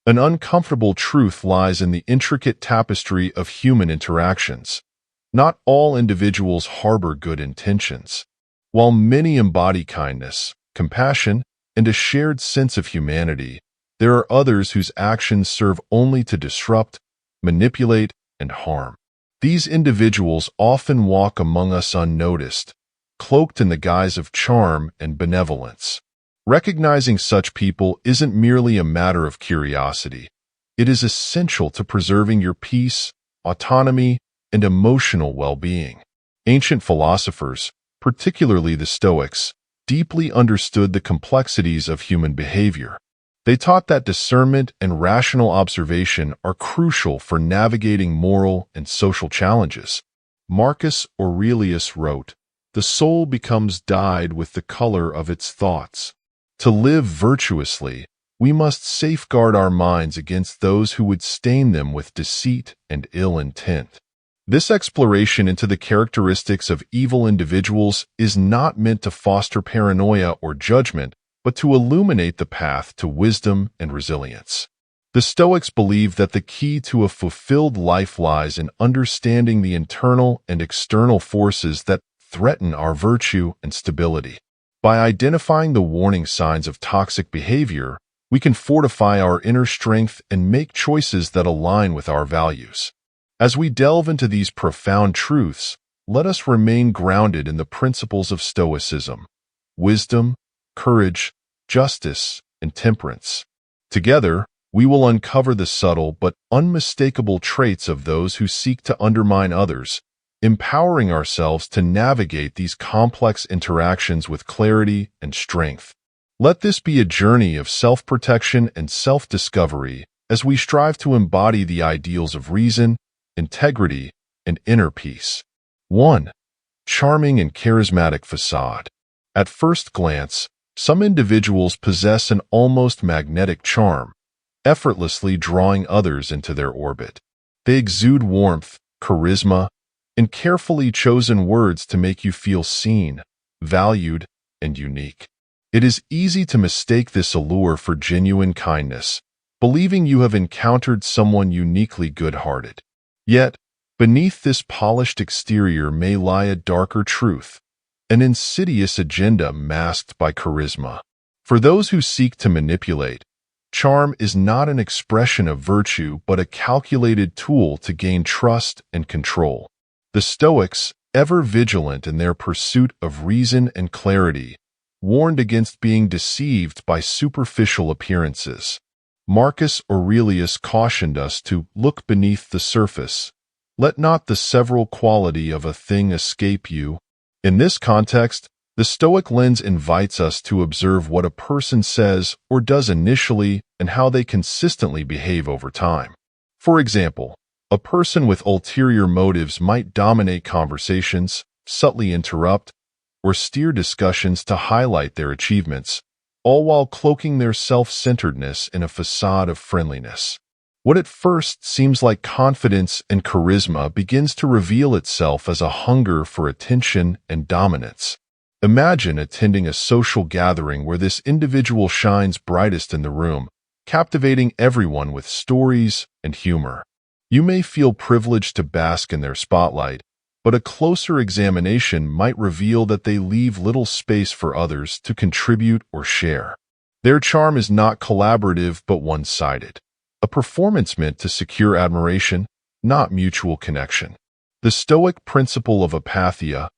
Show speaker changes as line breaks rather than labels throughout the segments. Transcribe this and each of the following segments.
An uncomfortable truth lies in the intricate tapestry of human interactions. Not all individuals harbor good intentions. While many embody kindness, compassion, and a shared sense of humanity, there are others whose actions serve only to disrupt, manipulate, and harm. These individuals often walk among us unnoticed, cloaked in the guise of charm and benevolence. Recognizing such people isn't merely a matter of curiosity. It is essential to preserving your peace, autonomy, and emotional well-being. Ancient philosophers, particularly the Stoics, deeply understood the complexities of human behavior. They taught that discernment and rational observation are crucial for navigating moral and social challenges. Marcus Aurelius wrote, "The soul becomes dyed with the color of its thoughts." To live virtuously, we must safeguard our minds against those who would stain them with deceit and ill intent. This exploration into the characteristics of evil individuals is not meant to foster paranoia or judgment, but to illuminate the path to wisdom and resilience. The Stoics believed that the key to a fulfilled life lies in understanding the internal and external forces that threaten our virtue and stability. By identifying the warning signs of toxic behavior, we can fortify our inner strength and make choices that align with our values. As we delve into these profound truths, let us remain grounded in the principles of Stoicism: wisdom, courage, justice, and temperance. Together, we will uncover the subtle but unmistakable traits of those who seek to undermine others, empowering ourselves to navigate these complex interactions with clarity and strength. Let this be a journey of self-protection and self-discovery as we strive to embody the ideals of reason, integrity, and inner peace. 1. Charming and charismatic facade. At first glance, some individuals possess an almost magnetic charm, effortlessly drawing others into their orbit. They exude warmth, charisma, and carefully chosen words to make you feel seen, valued, and unique. It is easy to mistake this allure for genuine kindness, believing you have encountered someone uniquely good-hearted. Yet, beneath this polished exterior may lie a darker truth, an insidious agenda masked by charisma. For those who seek to manipulate, charm is not an expression of virtue but a calculated tool to gain trust and control. The Stoics, ever vigilant in their pursuit of reason and clarity, warned against being deceived by superficial appearances. Marcus Aurelius cautioned us to look beneath the surface. Let not the several quality of a thing escape you. In this context, the Stoic lens invites us to observe what a person says or does initially and how they consistently behave over time. For example, a person with ulterior motives might dominate conversations, subtly interrupt, or steer discussions to highlight their achievements, all while cloaking their self-centeredness in a facade of friendliness. What at first seems like confidence and charisma begins to reveal itself as a hunger for attention and dominance. Imagine attending a social gathering where this individual shines brightest in the room, captivating everyone with stories and humor. You may feel privileged to bask in their spotlight, but a closer examination might reveal that they leave little space for others to contribute or share. Their charm is not collaborative but one-sided, a performance meant to secure admiration, not mutual connection. The Stoic principle of apatheia,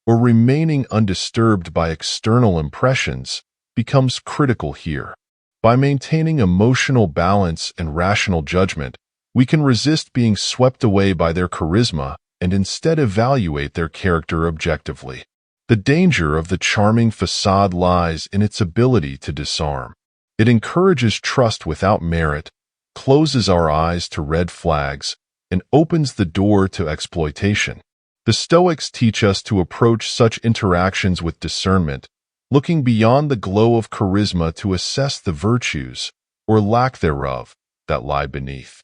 or remaining undisturbed by external impressions, becomes critical here. By maintaining emotional balance and rational judgment, we can resist being swept away by their charisma and instead evaluate their character objectively. The danger of the charming facade lies in its ability to disarm. It encourages trust without merit, closes our eyes to red flags, and opens the door to exploitation. The Stoics teach us to approach such interactions with discernment, looking beyond the glow of charisma to assess the virtues, or lack thereof, that lie beneath.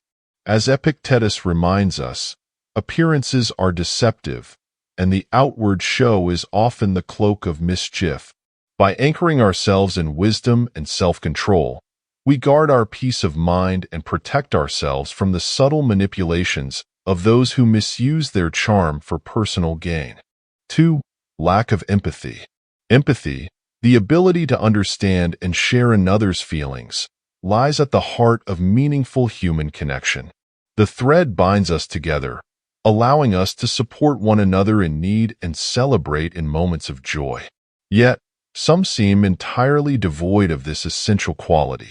As Epictetus reminds us, appearances are deceptive, and the outward show is often the cloak of mischief. By anchoring ourselves in wisdom and self-control, We guard our peace of mind and protect ourselves from the subtle manipulations of those who misuse their charm for personal gain. 2. Lack of empathy. Empathy, the ability to understand and share another's feelings, lies at the heart of meaningful human connection. The thread binds us together, allowing us to support one another in need and celebrate in moments of joy. Yet, some seem entirely devoid of this essential quality.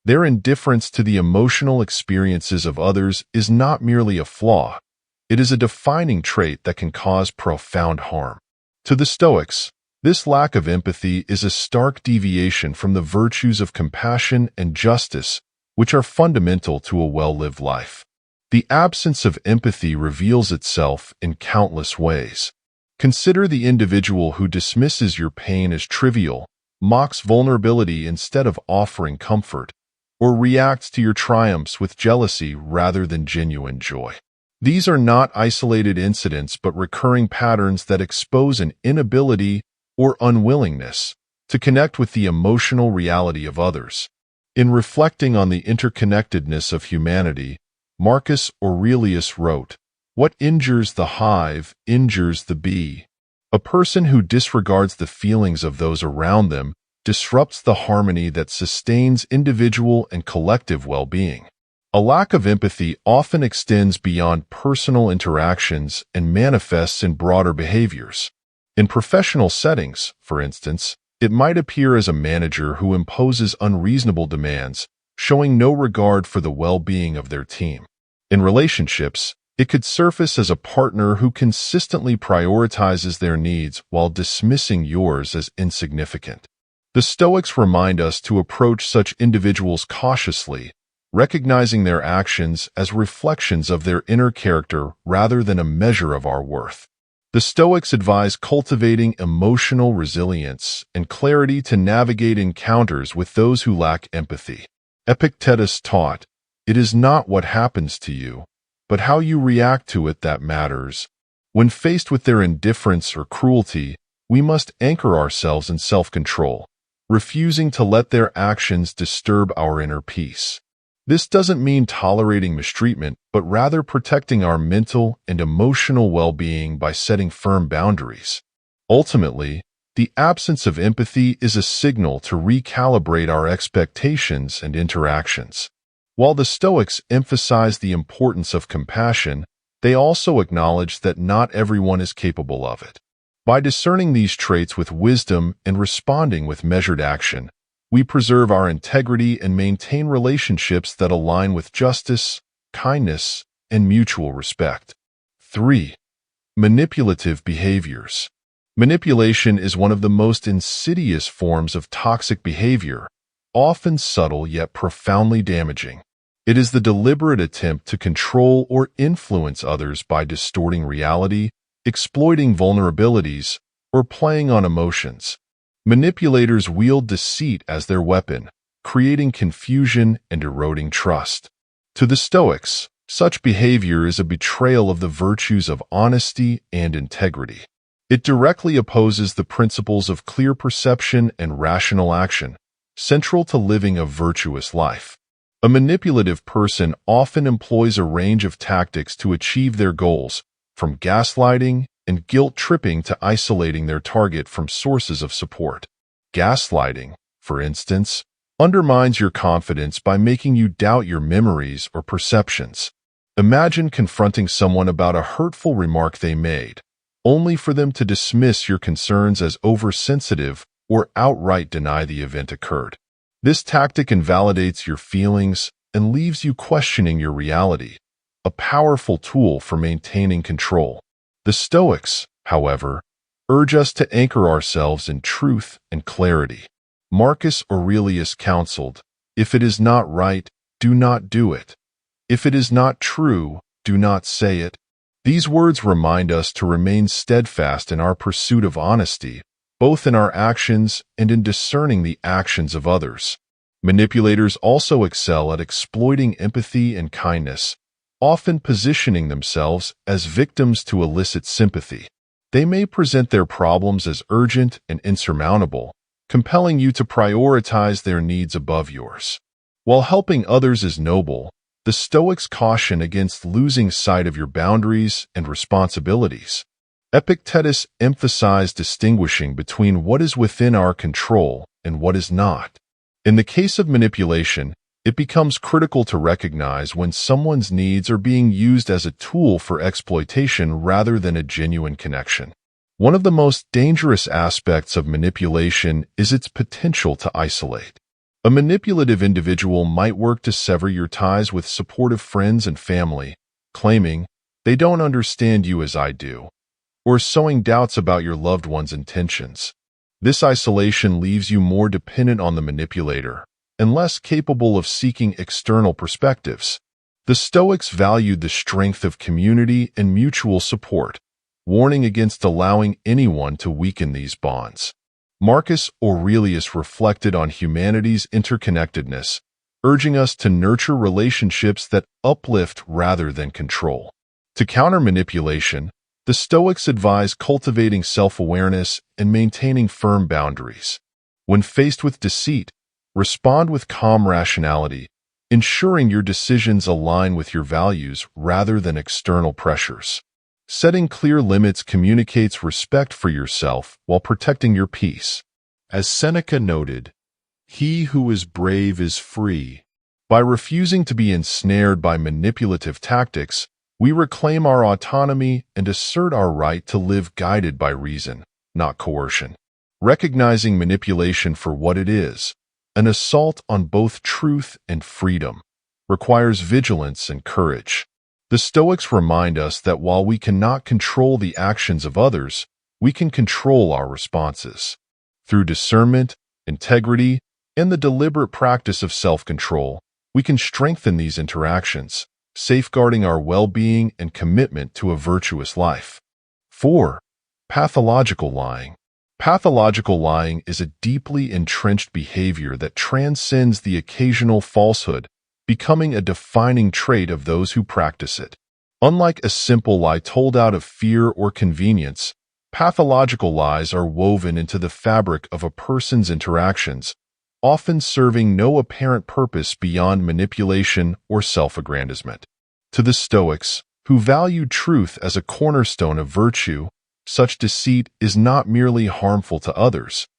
Their indifference to the emotional experiences of others is not merely a flaw, it is a defining trait that can cause profound harm. To the Stoics, this lack of empathy is a stark deviation from the virtues of compassion and justice, which are fundamental to a well-lived life. The absence of empathy reveals itself in countless ways. Consider the individual who dismisses your pain as trivial, mocks vulnerability instead of offering comfort, or reacts to your triumphs with jealousy rather than genuine joy. These are not isolated incidents but recurring patterns that expose an inability or unwillingness to connect with the emotional reality of others. In reflecting on the interconnectedness of humanity, Marcus Aurelius wrote, "What injures the hive injures the bee." A person who disregards the feelings of those around them disrupts the harmony that sustains individual and collective well-being. A lack of empathy often extends beyond personal interactions and manifests in broader behaviors. In professional settings, for instance, it might appear as a manager who imposes unreasonable demands, showing no regard for the well-being of their team. In relationships, it could surface as a partner who consistently prioritizes their needs while dismissing yours as insignificant. The Stoics remind us to approach such individuals cautiously, recognizing their actions as reflections of their inner character rather than a measure of our worth. The Stoics advise cultivating emotional resilience and clarity to navigate encounters with those who lack empathy. Epictetus taught, "It is not what happens to you, but how you react to it that matters." When faced with their indifference or cruelty, we must anchor ourselves in self-control, refusing to let their actions disturb our inner peace. This doesn't mean tolerating mistreatment, but rather protecting our mental and emotional well-being by setting firm boundaries. Ultimately, the absence of empathy is a signal to recalibrate our expectations and interactions. While the Stoics emphasize the importance of compassion, they also acknowledge that not everyone is capable of it. By discerning these traits with wisdom and responding with measured action, we preserve our integrity and maintain relationships that align with justice, kindness, and mutual respect. 3. Manipulative behaviors. Manipulation is one of the most insidious forms of toxic behavior, often subtle yet profoundly damaging. It is the deliberate attempt to control or influence others by distorting reality, exploiting vulnerabilities, or playing on emotions. Manipulators wield deceit as their weapon, creating confusion and eroding trust. To the Stoics, such behavior is a betrayal of the virtues of honesty and integrity. It directly opposes the principles of clear perception and rational action, central to living a virtuous life. A manipulative person often employs a range of tactics to achieve their goals, from gaslighting and guilt-tripping to isolating their target from sources of support. Gaslighting, for instance, undermines your confidence by making you doubt your memories or perceptions. Imagine confronting someone about a hurtful remark they made, only for them to dismiss your concerns as oversensitive or outright deny the event occurred. This tactic invalidates your feelings and leaves you questioning your reality, a powerful tool for maintaining control. The Stoics, however, urge us to anchor ourselves in truth and clarity. Marcus Aurelius counseled, "If it is not right, do not do it. If it is not true, do not say it." These words remind us to remain steadfast in our pursuit of honesty, both in our actions and in discerning the actions of others. Manipulators also excel at exploiting empathy and kindness, often positioning themselves as victims to elicit sympathy. They may present their problems as urgent and insurmountable, compelling you to prioritize their needs above yours. While helping others is noble, the Stoics caution against losing sight of your boundaries and responsibilities. Epictetus emphasized distinguishing between what is within our control and what is not. In the case of manipulation, it becomes critical to recognize when someone's needs are being used as a tool for exploitation rather than a genuine connection. One of the most dangerous aspects of manipulation is its potential to isolate. A manipulative individual might work to sever your ties with supportive friends and family, claiming, "They don't understand you as I do," or sowing doubts about your loved one's intentions. This isolation leaves you more dependent on the manipulator and less capable of seeking external perspectives. The Stoics valued the strength of community and mutual support, warning against allowing anyone to weaken these bonds. Marcus Aurelius reflected on humanity's interconnectedness, urging us to nurture relationships that uplift rather than control. To counter manipulation, the Stoics advise cultivating self-awareness and maintaining firm boundaries. When faced with deceit, respond with calm rationality, ensuring your decisions align with your values rather than external pressures. Setting clear limits communicates respect for yourself while protecting your peace. As Seneca noted, "He who is brave is free." By refusing to be ensnared by manipulative tactics, we reclaim our autonomy and assert our right to live guided by reason, not coercion. Recognizing manipulation for what it is, an assault on both truth and freedom, requires vigilance and courage. The Stoics remind us that while we cannot control the actions of others, we can control our responses. Through discernment, integrity, and the deliberate practice of self-control, we can strengthen these interactions, safeguarding our well-being and commitment to a virtuous life. 4. Pathological lying. Pathological lying is a deeply entrenched behavior that transcends the occasional falsehood, becoming a defining trait of those who practice it. Unlike a simple lie told out of fear or convenience, pathological lies are woven into the fabric of a person's interactions, often serving no apparent purpose beyond manipulation or self-aggrandizement. To the Stoics, who valued truth as a cornerstone of virtue, such deceit is not merely harmful to others.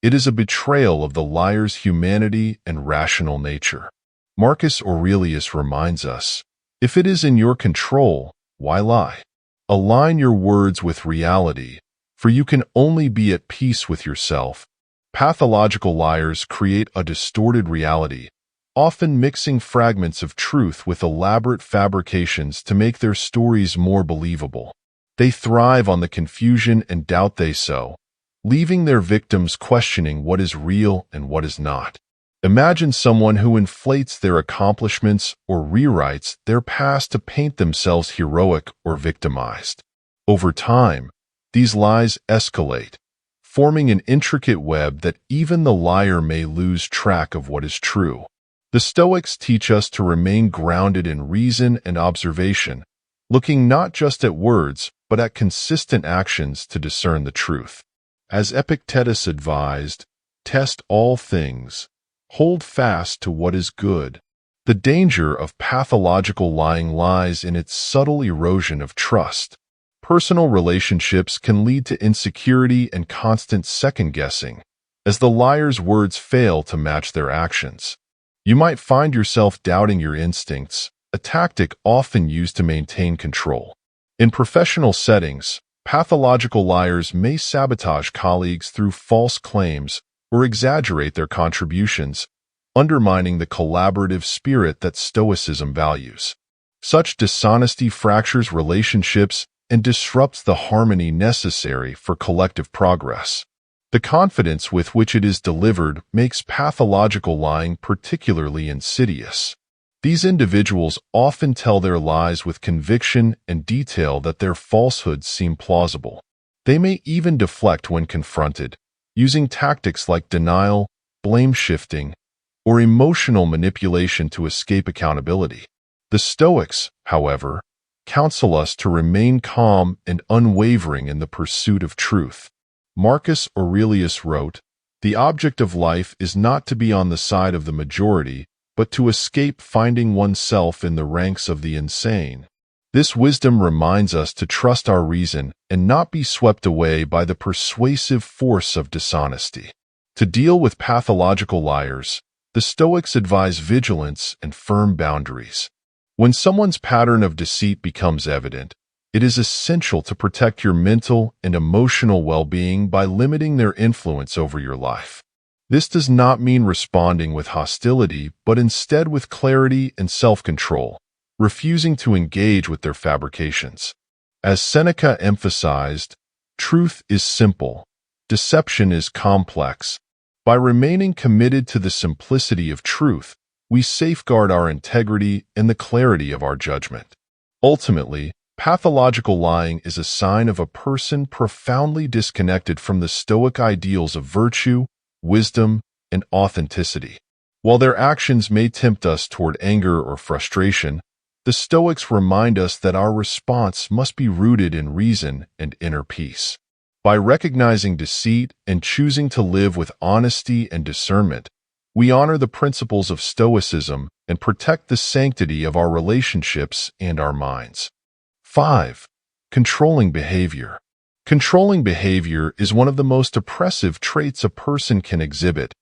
It is a betrayal of the liar's humanity and rational nature. Marcus Aurelius reminds us, "If it is in your control, why lie? Align your words with reality, for you can only be at peace with yourself." Pathological liars create a distorted reality, often mixing fragments of truth with elaborate fabrications to make their stories more believable. They thrive on the confusion and doubt they sow, leaving their victims questioning what is real and what is not. Imagine someone who inflates their accomplishments or rewrites their past to paint themselves heroic or victimized. Over time, these lies escalate, forming an intricate web that even the liar may lose track of what is true. The Stoics teach us to remain grounded in reason and observation, looking not just at words, but at consistent actions to discern the truth. As Epictetus advised, "Test all things. Hold fast to what is good." The danger of pathological lying lies in its subtle erosion of trust. Personal relationships can lead to insecurity and constant second-guessing, as the liar's words fail to match their actions. You might find yourself doubting your instincts, a tactic often used to maintain control. In professional settings, pathological liars may sabotage colleagues through false claims or exaggerate their contributions, undermining the collaborative spirit that Stoicism values. Such dishonesty fractures relationships and disrupts the harmony necessary for collective progress. The confidence with which it is delivered makes pathological lying particularly insidious. These individuals often tell their lies with conviction and detail that their falsehoods seem plausible. They may even deflect when confronted, using tactics like denial, blame shifting, or emotional manipulation to escape accountability. The Stoics, however, counsel us to remain calm and unwavering in the pursuit of truth. Marcus Aurelius wrote, "The object of life is not to be on the side of the majority, but to escape finding oneself in the ranks of the insane. This wisdom reminds us to trust our reason and not be swept away by the persuasive force of dishonesty. To deal with pathological liars, the Stoics advise vigilance and firm boundaries. When someone's pattern of deceit becomes evident, it is essential to protect your mental and emotional well-being by limiting their influence over your life. This does not mean responding with hostility, but instead with clarity and self-control, refusing to engage with their fabrications. As Seneca emphasized, truth is simple, deception is complex. By remaining committed to the simplicity of truth, we safeguard our integrity and the clarity of our judgment. Ultimately, pathological lying is a sign of a person profoundly disconnected from the Stoic ideals of virtue, wisdom, and authenticity. While their actions may tempt us toward anger or frustration, the Stoics remind us that our response must be rooted in reason and inner peace. By recognizing deceit and choosing to live with honesty and discernment, we honor the principles of Stoicism and protect the sanctity of our relationships and our minds. 5. Controlling behavior. Controlling behavior is one of the most oppressive traits a person can exhibit,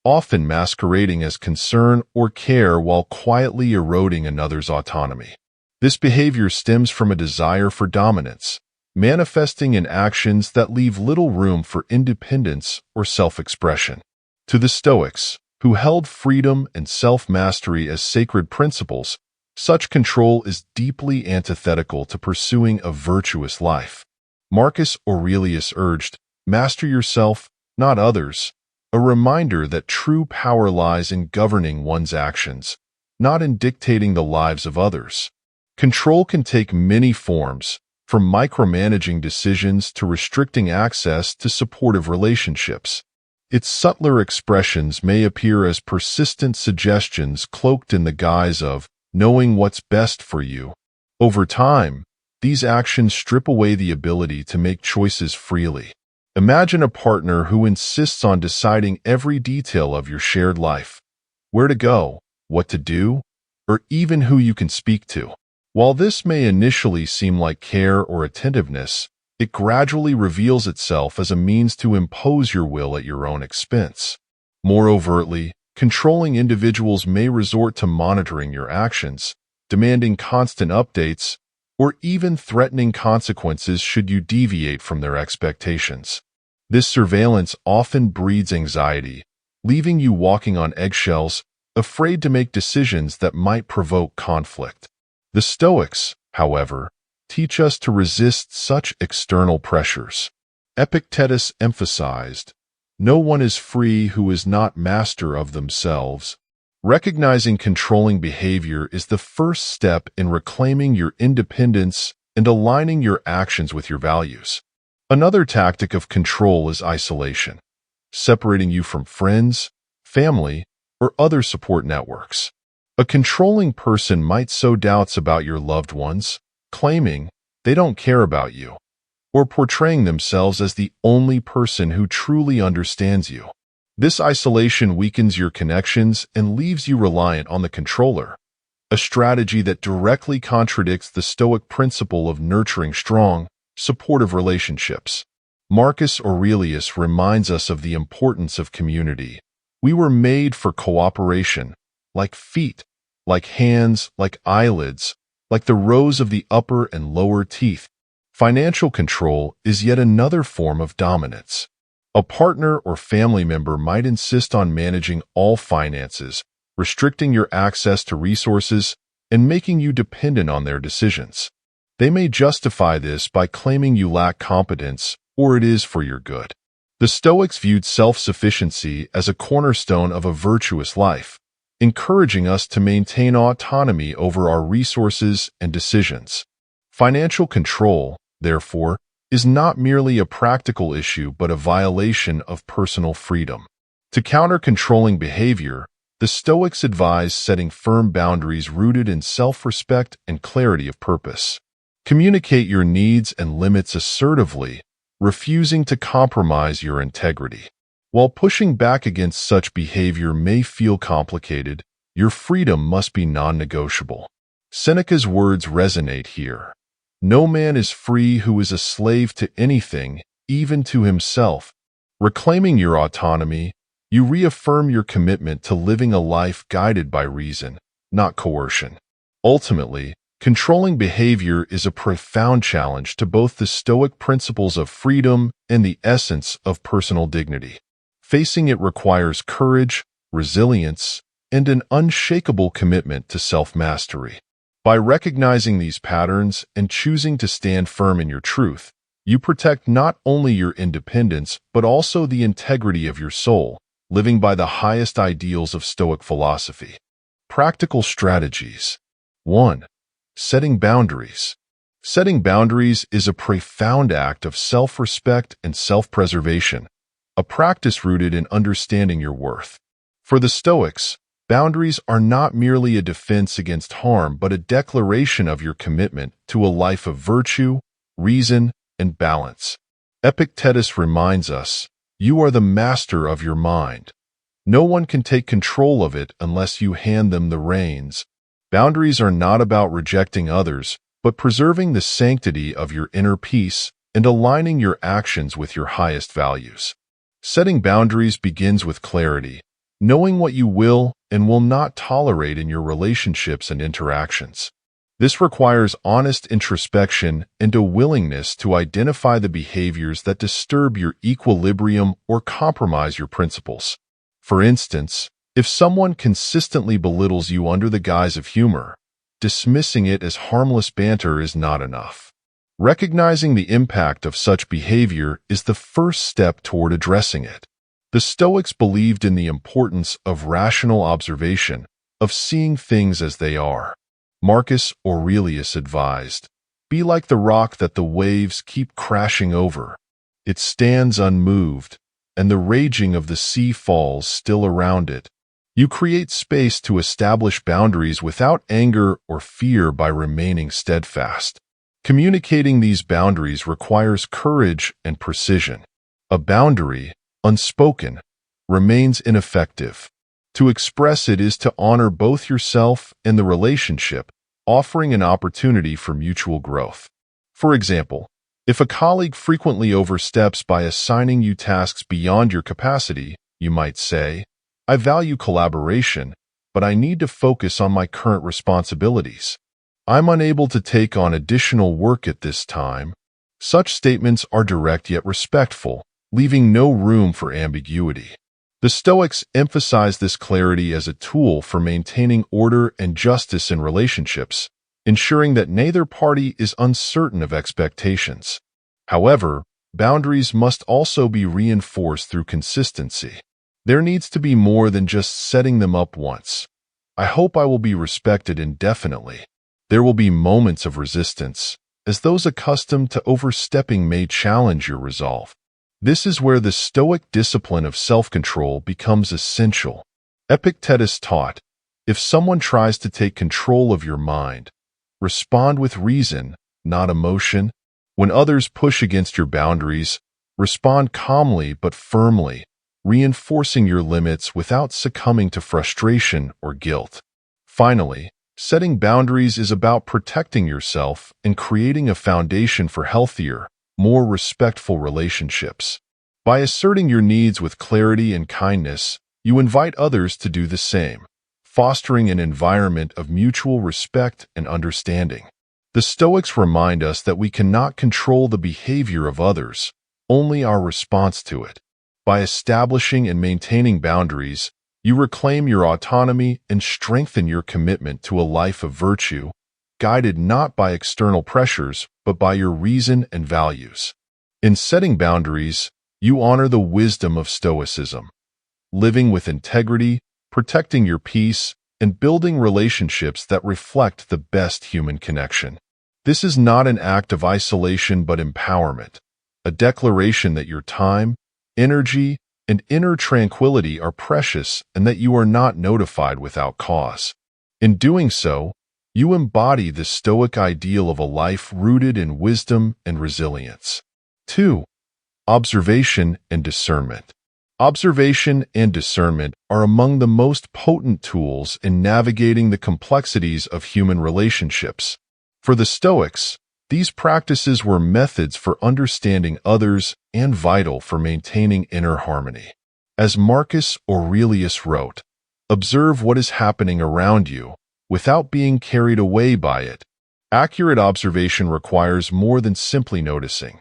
often masquerading as concern or care while quietly eroding another's autonomy. This behavior stems from a desire for dominance, manifesting in actions that leave little room for independence or self-expression. To the Stoics, who held freedom and self-mastery as sacred principles, such control is deeply antithetical to pursuing a virtuous life. Marcus Aurelius urged, "Master yourself, not others," a reminder that true power lies in governing one's actions, not in dictating the lives of others. Control can take many forms, from micromanaging decisions to restricting access to supportive relationships. Its subtler expressions may appear as persistent suggestions cloaked in the guise of knowing what's best for you. Over time, these actions strip away the ability to make choices freely. Imagine a partner who insists on deciding every detail of your shared life, where to go, what to do, or even who you can speak to. While this may initially seem like care or attentiveness, it gradually reveals itself as a means to impose your will at your own expense. More overtly, controlling individuals may resort to monitoring your actions, demanding constant updates, or even threatening consequences should you deviate from their expectations. This surveillance often breeds anxiety, leaving you walking on eggshells, afraid to make decisions that might provoke conflict. The Stoics, however, teach us to resist such external pressures. Epictetus emphasized, "No one is free who is not master of themselves." Recognizing controlling behavior is the first step in reclaiming your independence and aligning your actions with your values. Another tactic of control is isolation, separating you from friends, family, or other support networks. A controlling person might sow doubts about your loved ones, claiming they don't care about you, or portraying themselves as the only person who truly understands you. This isolation weakens your connections and leaves you reliant on the controller, a strategy that directly contradicts the Stoic principle of nurturing strong, supportive relationships. Marcus Aurelius reminds us of the importance of community. We were made for cooperation, like feet, like hands, like eyelids, like the rows of the upper and lower teeth. Financial control is yet another form of dominance. A partner or family member might insist on managing all finances, restricting your access to resources, and making you dependent on their decisions. They may justify this by claiming you lack competence or it is for your good. The Stoics viewed self-sufficiency as a cornerstone of a virtuous life, encouraging us to maintain autonomy over our resources and decisions. Financial control, therefore, is not merely a practical issue but a violation of personal freedom. To counter controlling behavior, the Stoics advise setting firm boundaries rooted in self-respect and clarity of purpose. Communicate your needs and limits assertively, refusing to compromise your integrity. While pushing back against such behavior may feel complicated, Your freedom must be non-negotiable. Seneca's words resonate here. No man is free who is a slave to anything, even to himself. Reclaiming your autonomy, you reaffirm your commitment to living a life guided by reason, not coercion. Ultimately, controlling behavior is a profound challenge to both the Stoic principles of freedom and the essence of personal dignity. Facing it requires courage, resilience, and an unshakable commitment to self-mastery. By recognizing these patterns and choosing to stand firm in your truth, you protect not only your independence but also the integrity of your soul, living by the highest ideals of Stoic philosophy. Practical strategies. 1. Setting boundaries. Setting boundaries is a profound act of self-respect and self-preservation, a practice rooted in understanding your worth. For the Stoics, boundaries are not merely a defense against harm but a declaration of your commitment to a life of virtue, reason, and balance. Epictetus reminds us, "You are the master of your mind. No one can take control of it unless you hand them the reins." Boundaries are not about rejecting others, but preserving the sanctity of your inner peace and aligning your actions with your highest values. Setting boundaries begins with clarity, knowing what you will and will not tolerate in your relationships and interactions. This requires honest introspection and a willingness to identify the behaviors that disturb your equilibrium or compromise your principles. For instance, if someone consistently belittles you under the guise of humor, dismissing it as harmless banter is not enough. Recognizing the impact of such behavior is the first step toward addressing it. The Stoics believed in the importance of rational observation, of seeing things as they are. Marcus Aurelius advised, "Be like the rock that the waves keep crashing over. It stands unmoved, and the raging of the sea falls still around it." You create space to establish boundaries without anger or fear by remaining steadfast. Communicating these boundaries requires courage and precision. A boundary, unspoken, remains ineffective. To express it is to honor both yourself and the relationship, offering an opportunity for mutual growth. For example, if a colleague frequently oversteps by assigning you tasks beyond your capacity, you might say, "I value collaboration, but I need to focus on my current responsibilities. I'm unable to take on additional work at this time." Such statements are direct yet respectful, leaving no room for ambiguity. The Stoics emphasize this clarity as a tool for maintaining order and justice in relationships, ensuring that neither party is uncertain of expectations. However, boundaries must also be reinforced through consistency. There needs to be more than just setting them up once. "I hope I will be respected indefinitely." There will be moments of resistance, as those accustomed to overstepping may challenge your resolve. This is where the Stoic discipline of self-control becomes essential. Epictetus taught, "If someone tries to take control of your mind, respond with reason, not emotion. When others push against your boundaries, respond calmly but firmly, reinforcing your limits without succumbing to frustration or guilt." Finally, setting boundaries is about protecting yourself and creating a foundation for healthier, more respectful relationships. By asserting your needs with clarity and kindness, you invite others to do the same, fostering an environment of mutual respect and understanding. The Stoics remind us that we cannot control the behavior of others, only our response to it. By establishing and maintaining boundaries, you reclaim your autonomy and strengthen your commitment to a life of virtue, guided not by external pressures, but by your reason and values. In setting boundaries, you honor the wisdom of Stoicism, living with integrity, protecting your peace, and building relationships that reflect the best human connection. This is not an act of isolation but empowerment, a declaration that your time, energy, and inner tranquility are precious and that you are not notified without cause. In doing so, you embody the Stoic ideal of a life rooted in wisdom and resilience. 2. Observation and discernment. Observation and discernment are among the most potent tools in navigating the complexities of human relationships. For the Stoics, these practices were methods for understanding others and vital for maintaining inner harmony. As Marcus Aurelius wrote, "Observe what is happening around you, without being carried away by it." Accurate observation requires more than simply noticing.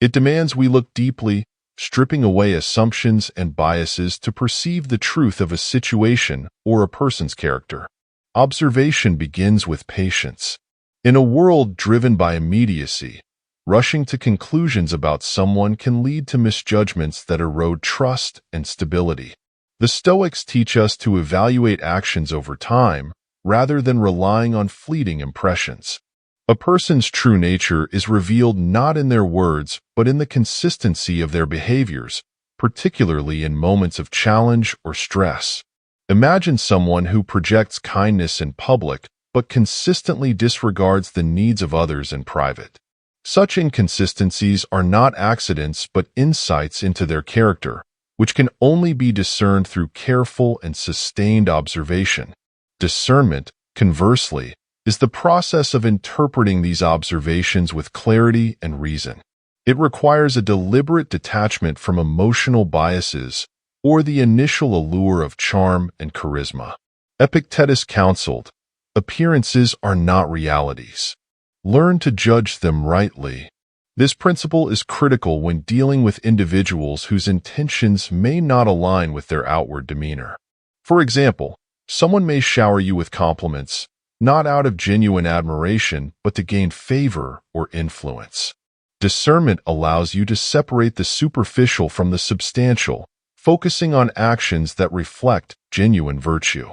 It demands we look deeply, stripping away assumptions and biases to perceive the truth of a situation or a person's character. Observation begins with patience. In a world driven by immediacy, rushing to conclusions about someone can lead to misjudgments that erode trust and stability. The Stoics teach us to evaluate actions over time rather than relying on fleeting impressions. A person's true nature is revealed not in their words, but in the consistency of their behaviors, particularly in moments of challenge or stress. Imagine someone who projects kindness in public, but consistently disregards the needs of others in private. Such inconsistencies are not accidents, but insights into their character, which can only be discerned through careful and sustained observation. Discernment, conversely, is the process of interpreting these observations with clarity and reason. It requires a deliberate detachment from emotional biases or the initial allure of charm and charisma. Epictetus counseled, "Appearances are not realities. Learn to judge them rightly." This principle is critical when dealing with individuals whose intentions may not align with their outward demeanor. For example, someone may shower you with compliments, not out of genuine admiration, but to gain favor or influence. Discernment allows you to separate the superficial from the substantial, focusing on actions that reflect genuine virtue.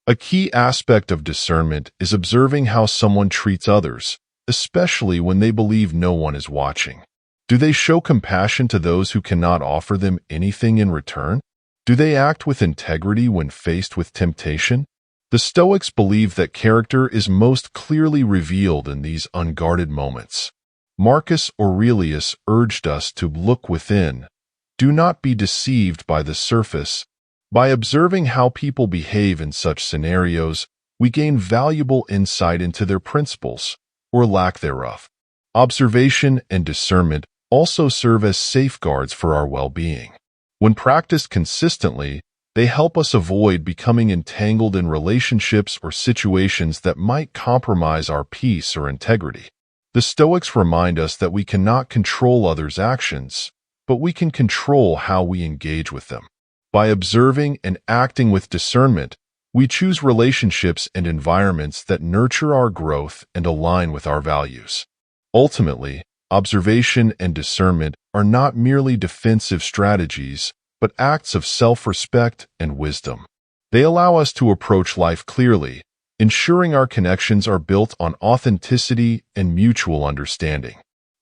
A key aspect of discernment is observing how someone treats others, especially when they believe no one is watching. Do they show compassion to those who cannot offer them anything in return? Do they act with integrity when faced with temptation? The Stoics believe that character is most clearly revealed in these unguarded moments. Marcus Aurelius urged us to look within. Do not be deceived by the surface. By observing how people behave in such scenarios, we gain valuable insight into their principles, or lack thereof. Observation and discernment also serve as safeguards for our well-being. When practiced consistently, they help us avoid becoming entangled in relationships or situations that might compromise our peace or integrity. The Stoics remind us that we cannot control others' actions, but we can control how we engage with them. By observing and acting with discernment, we choose relationships and environments that nurture our growth and align with our values. Ultimately, observation and discernment are not merely defensive strategies, but acts of self-respect and wisdom. They allow us to approach life clearly, ensuring our connections are built on authenticity and mutual understanding.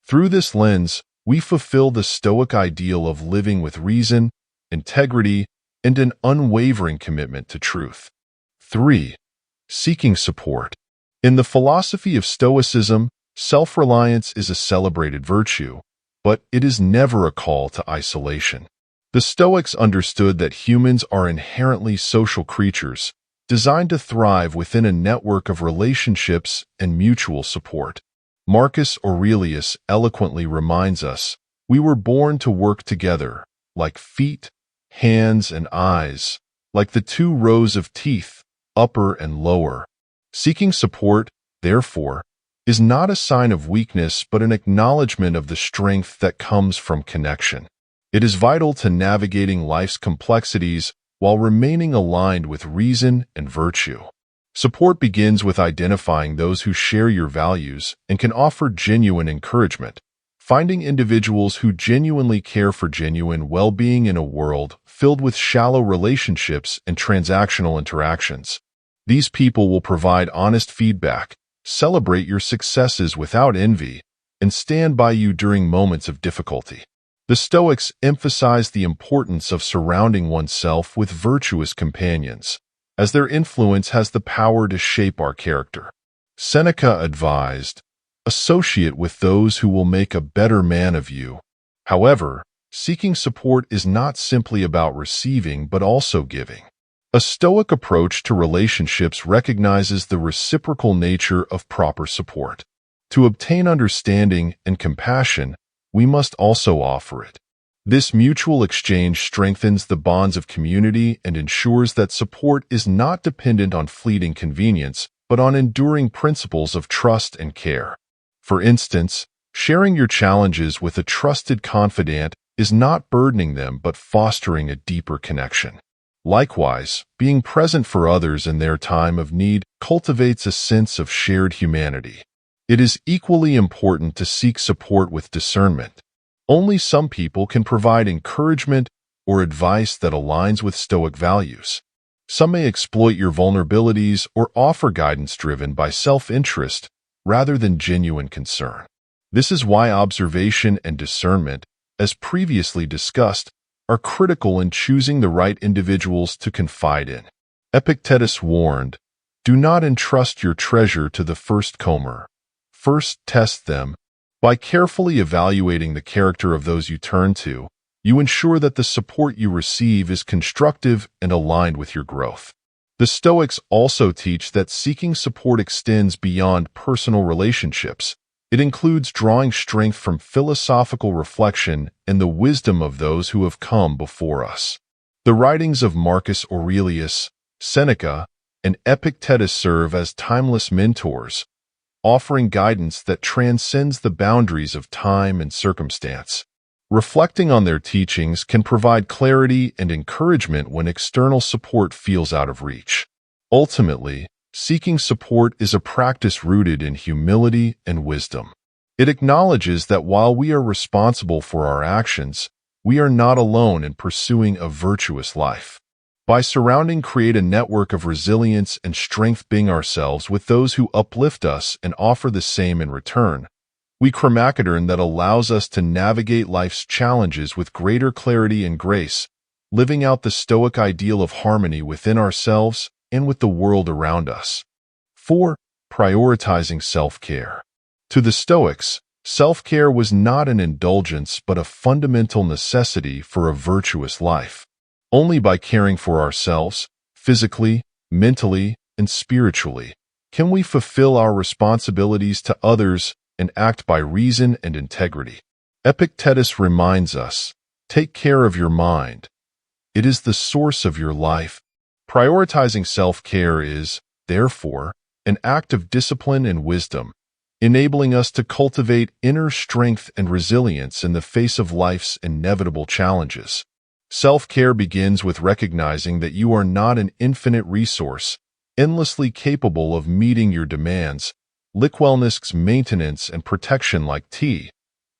Through this lens, we fulfill the Stoic ideal of living with reason, integrity, and an unwavering commitment to truth. 3. Seeking support. In the philosophy of Stoicism, self-reliance is a celebrated virtue, but it is never a call to isolation. The Stoics understood that humans are inherently social creatures, designed to thrive within a network of relationships and mutual support. Marcus Aurelius eloquently reminds us, "We were born to work together, like feet, hands, and eyes, like the two rows of teeth, upper and lower." Seeking support, therefore, is not a sign of weakness but an acknowledgement of the strength that comes from connection. It is vital to navigating life's complexities while remaining aligned with reason and virtue. Support begins with identifying those who share your values and can offer genuine encouragement. Finding individuals who genuinely care for genuine well-being in a world filled with shallow relationships and transactional interactions. These people will provide honest feedback, celebrate your successes without envy, and stand by you during moments of difficulty. The Stoics emphasize the importance of surrounding oneself with virtuous companions, as their influence has the power to shape our character. Seneca advised, "Associate with those who will make a better man of you." However, seeking support is not simply about receiving but also giving. A Stoic approach to relationships recognizes the reciprocal nature of proper support. To obtain understanding and compassion, we must also offer it. This mutual exchange strengthens the bonds of community and ensures that support is not dependent on fleeting convenience, but on enduring principles of trust and care. For instance, sharing your challenges with a trusted confidant is not burdening them but fostering a deeper connection. Likewise, being present for others in their time of need cultivates a sense of shared humanity. It is equally important to seek support with discernment. Only some people can provide encouragement or advice that aligns with Stoic values. Some may exploit your vulnerabilities or offer guidance driven by self-interest rather than genuine concern. This is why observation and discernment, as previously discussed, are critical in choosing the right individuals to confide in. Epictetus warned, "Do not entrust your treasure to the first comer. First test them." By carefully evaluating the character of those you turn to, you ensure that the support you receive is constructive and aligned with your growth. The Stoics also teach that seeking support extends beyond personal relationships. It includes drawing strength from philosophical reflection and the wisdom of those who have come before us. The writings of Marcus Aurelius, Seneca, and Epictetus serve as timeless mentors, offering guidance that transcends the boundaries of time and circumstance. Reflecting on their teachings can provide clarity and encouragement when external support feels out of reach. Ultimately, seeking support is a practice rooted in humility and wisdom. It acknowledges that while we are responsible for our actions, we are not alone in pursuing a virtuous life. By create a network of resilience and strengthening ourselves with those who uplift us and offer the same in return, we Charismatic that allows us to navigate life's challenges with greater clarity and grace, living out the Stoic ideal of harmony within ourselves and with the world around us. 4. Prioritizing self-care. To the Stoics, self-care was not an indulgence but a fundamental necessity for a virtuous life. Only by caring for ourselves, physically, mentally, and spiritually, can we fulfill our responsibilities to others and act by reason and integrity. Epictetus reminds us, take care of your mind. It is the source of your life. Prioritizing self-care is, therefore, an act of discipline and wisdom, enabling us to cultivate inner strength and resilience in the face of life's inevitable challenges. Self-care begins with recognizing that you are not an infinite resource, endlessly capable of meeting your demands. Wellness's maintenance and protection like tea,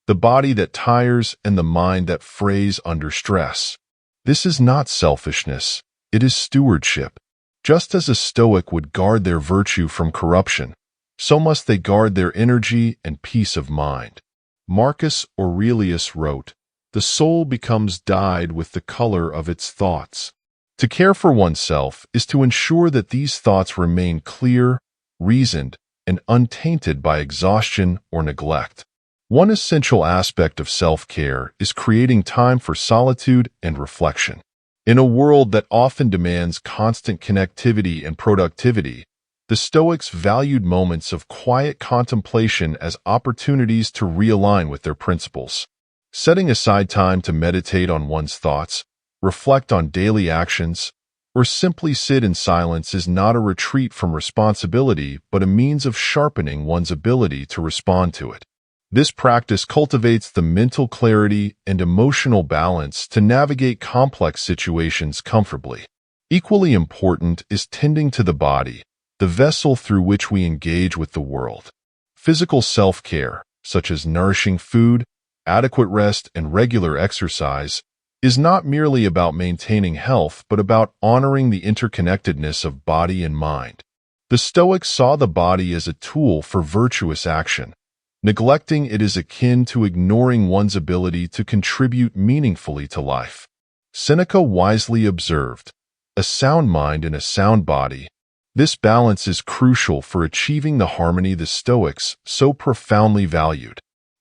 the body that tires and the mind that frays under stress. This is not selfishness, it is stewardship. Just as a Stoic would guard their virtue from corruption, so must they guard their energy and peace of mind. Marcus Aurelius wrote, "The soul becomes dyed with the color of its thoughts." To care for oneself is to ensure that these thoughts remain clear, reasoned, and untainted by exhaustion or neglect. One essential aspect of self-care is creating time for solitude and reflection. In a world that often demands constant connectivity and productivity, the Stoics valued moments of quiet contemplation as opportunities to realign with their principles. Setting aside time to meditate on one's thoughts, reflect on daily actions, or simply sit in silence is not a retreat from responsibility but a means of sharpening one's ability to respond to it. This practice cultivates the mental clarity and emotional balance to navigate complex situations comfortably. Equally important is tending to the body, the vessel through which we engage with the world. Physical self-care, such as nourishing food, adequate rest, and regular exercise, is not merely about maintaining health but about honoring the interconnectedness of body and mind. The Stoics saw the body as a tool for virtuous action. Neglecting it is akin to ignoring one's ability to contribute meaningfully to life. Seneca wisely observed, "A sound mind and a sound body." This balance is crucial for achieving the harmony the Stoics so profoundly valued.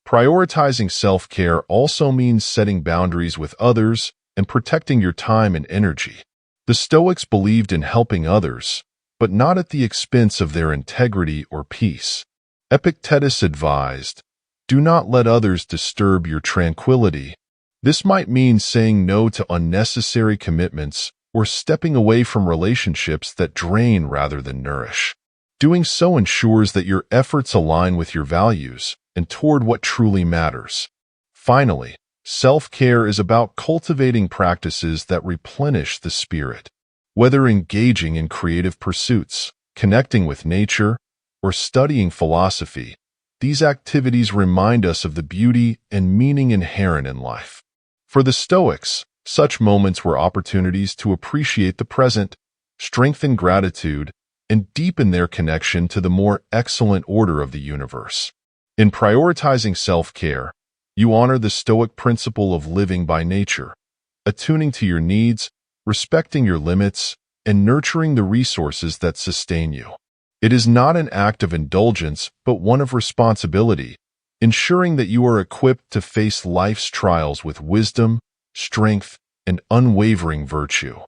Prioritizing self-care also means setting boundaries with others and protecting your time and energy. The Stoics believed in helping others, but not at the expense of their integrity or peace. Epictetus advised, "Do not let others disturb your tranquility." This might mean saying no to unnecessary commitments or stepping away from relationships that drain rather than nourish. Doing so ensures that your efforts align with your values and toward what truly matters. Finally, self-care is about cultivating practices that replenish the spirit. Whether engaging in creative pursuits, connecting with nature, or studying philosophy, these activities remind us of the beauty and meaning inherent in life. For the Stoics, such moments were opportunities to appreciate the present, strengthen gratitude, and deepen their connection to the more excellent order of the universe. In prioritizing self-care, you honor the Stoic principle of living by nature, attuning to your needs, respecting your limits, and nurturing the resources that sustain you. It is not an act of indulgence, but one of responsibility, ensuring that you are equipped to face life's trials with wisdom, strength, and unwavering virtue.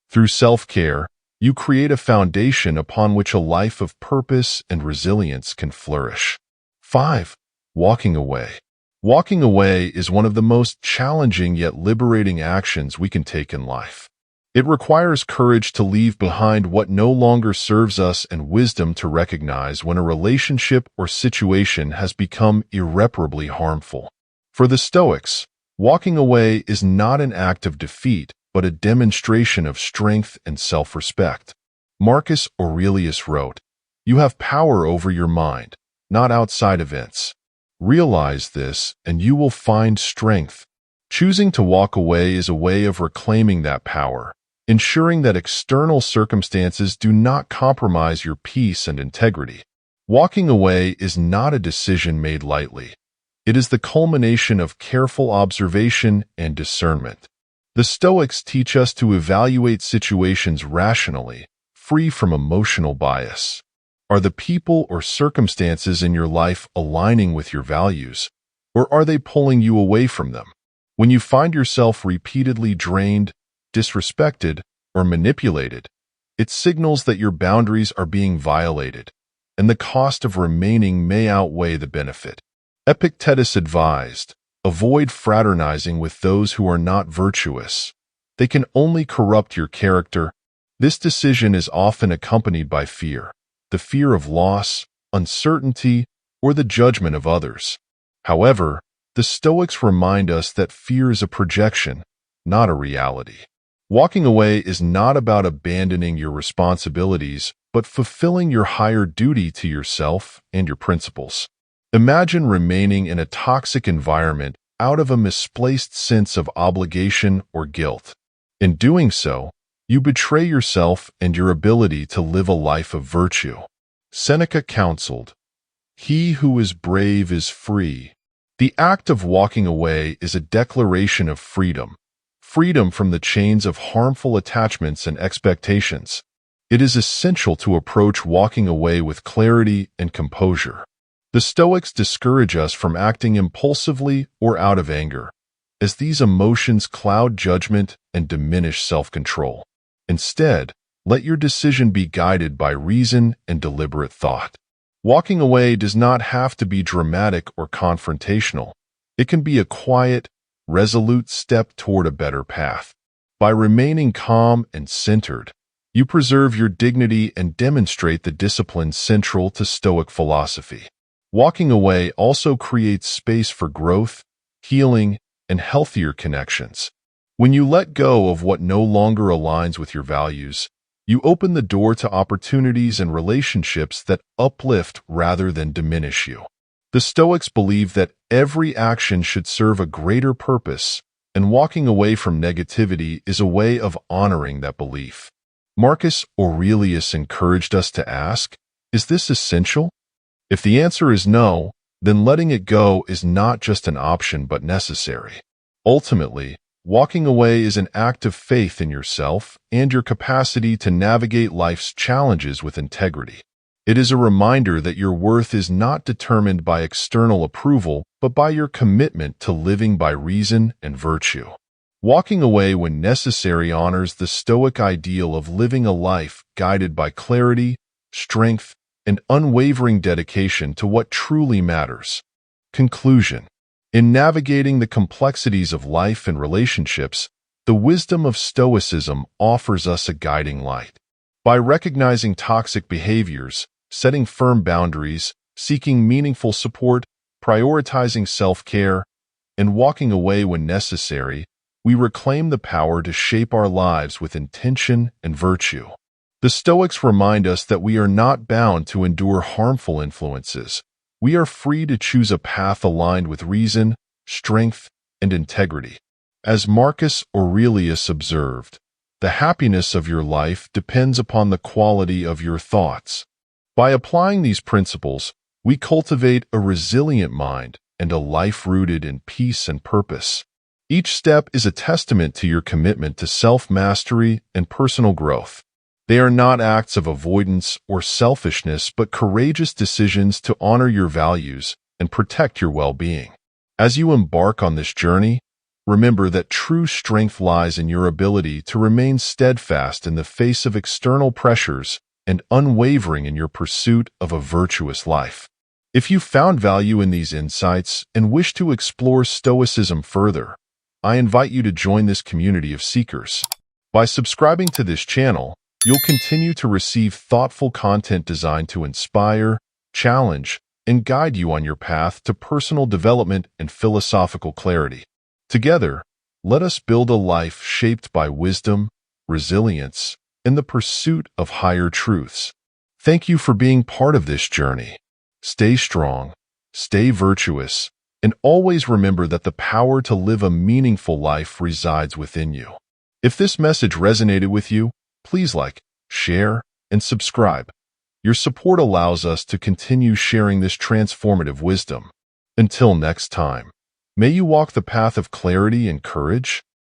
Through self-care, you create a foundation upon which a life of purpose and resilience can flourish. 5. Walking away. Walking away is one of the most challenging yet liberating actions we can take in life. It requires courage to leave behind what no longer serves us and wisdom to recognize when a relationship or situation has become irreparably harmful. For the Stoics, walking away is not an act of defeat, but a demonstration of strength and self-respect. Marcus Aurelius wrote, "You have power over your mind, not outside events. Realize this, and you will find strength." Choosing to walk away is a way of reclaiming that power, ensuring that external circumstances do not compromise your peace and integrity. Walking away is not a decision made lightly. It is the culmination of careful observation and discernment. The Stoics teach us to evaluate situations rationally, free from emotional bias. Are the people or circumstances in your life aligning with your values, or are they pulling you away from them? When you find yourself repeatedly drained, disrespected, or manipulated, it signals that your boundaries are being violated, and the cost of remaining may outweigh the benefit. Epictetus advised, "Avoid fraternizing with those who are not virtuous. They can only corrupt your character." This decision is often accompanied by fear, the fear of loss, uncertainty, or the judgment of others. However, the Stoics remind us that fear is a projection, not a reality. Walking away is not about abandoning your responsibilities, but fulfilling your higher duty to yourself and your principles. Imagine remaining in a toxic environment out of a misplaced sense of obligation or guilt. In doing so, you betray yourself and your ability to live a life of virtue. Seneca counseled, "He who is brave is free." The act of walking away is a declaration of freedom from the chains of harmful attachments and expectations. It is essential to approach walking away with clarity and composure. The Stoics discourage us from acting impulsively or out of anger, as these emotions cloud judgment and diminish self-control. Instead, let your decision be guided by reason and deliberate thought. Walking away does not have to be dramatic or confrontational. It can be a quiet, resolute step toward a better path. By remaining calm and centered, you preserve your dignity and demonstrate the discipline central to Stoic philosophy. Walking away also creates space for growth, healing, and healthier connections. When you let go of what no longer aligns with your values, you open the door to opportunities and relationships that uplift rather than diminish you. The Stoics believe that every action should serve a greater purpose, and walking away from negativity is a way of honoring that belief. Marcus Aurelius encouraged us to ask, is this essential? If the answer is no, then letting it go is not just an option but necessary. Ultimately, walking away is an act of faith in yourself and your capacity to navigate life's challenges with integrity. It is a reminder that your worth is not determined by external approval, but by your commitment to living by reason and virtue. Walking away when necessary honors the Stoic ideal of living a life guided by clarity, strength, and unwavering dedication to what truly matters. Conclusion. In navigating the complexities of life and relationships, the wisdom of Stoicism offers us a guiding light. By recognizing toxic behaviors, setting firm boundaries, seeking meaningful support, prioritizing self-care, and walking away when necessary, we reclaim the power to shape our lives with intention and virtue. The Stoics remind us that we are not bound to endure harmful influences. We are free to choose a path aligned with reason, strength, and integrity. As Marcus Aurelius observed, the happiness of your life depends upon the quality of your thoughts. By applying these principles, we cultivate a resilient mind and a life rooted in peace and purpose. Each step is a testament to your commitment to self-mastery and personal growth. They are not acts of avoidance or selfishness, but courageous decisions to honor your values and protect your well-being. As you embark on this journey, remember that true strength lies in your ability to remain steadfast in the face of external pressures and unwavering in your pursuit of a virtuous life. If you found value in these insights and wish to explore Stoicism further, I invite you to join this community of seekers. By subscribing to this channel, you'll continue to receive thoughtful content designed to inspire, challenge, and guide you on your path to personal development and philosophical clarity. Together, let us build a life shaped by wisdom, resilience, and the pursuit of higher truths. Thank you for being part of this journey. Stay strong, stay virtuous, and always remember that the power to live a meaningful life resides within you. If this message resonated with you, please like, share, and subscribe. Your support allows us to continue sharing this transformative wisdom. Until next time, may you walk the path of clarity and courage,